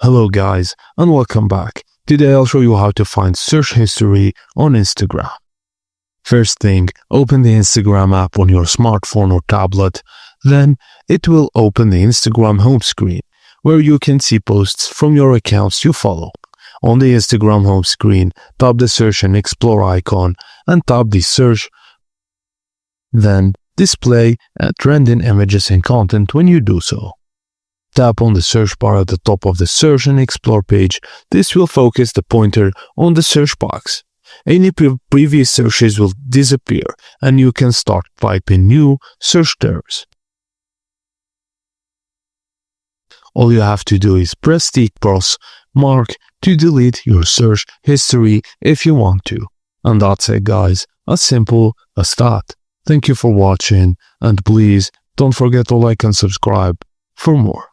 Hello guys and welcome back. Today I'll show you how to find search history on Instagram. First thing, open the Instagram app on your smartphone or tablet. Then it will open the Instagram home screen where you can see posts from your accounts you follow. On the Instagram home screen, tap the search and explore icon and tap the search. Then display trending images and content when you do so. Tap on the search bar at the top of the search and explore page. This will focus the pointer on the search box. Any previous searches will disappear and you can start typing new search terms. All you have to do is press the cross mark to delete your search history if you want to. And that's it guys, as simple as that. Thank you for watching and please don't forget to like and subscribe for more.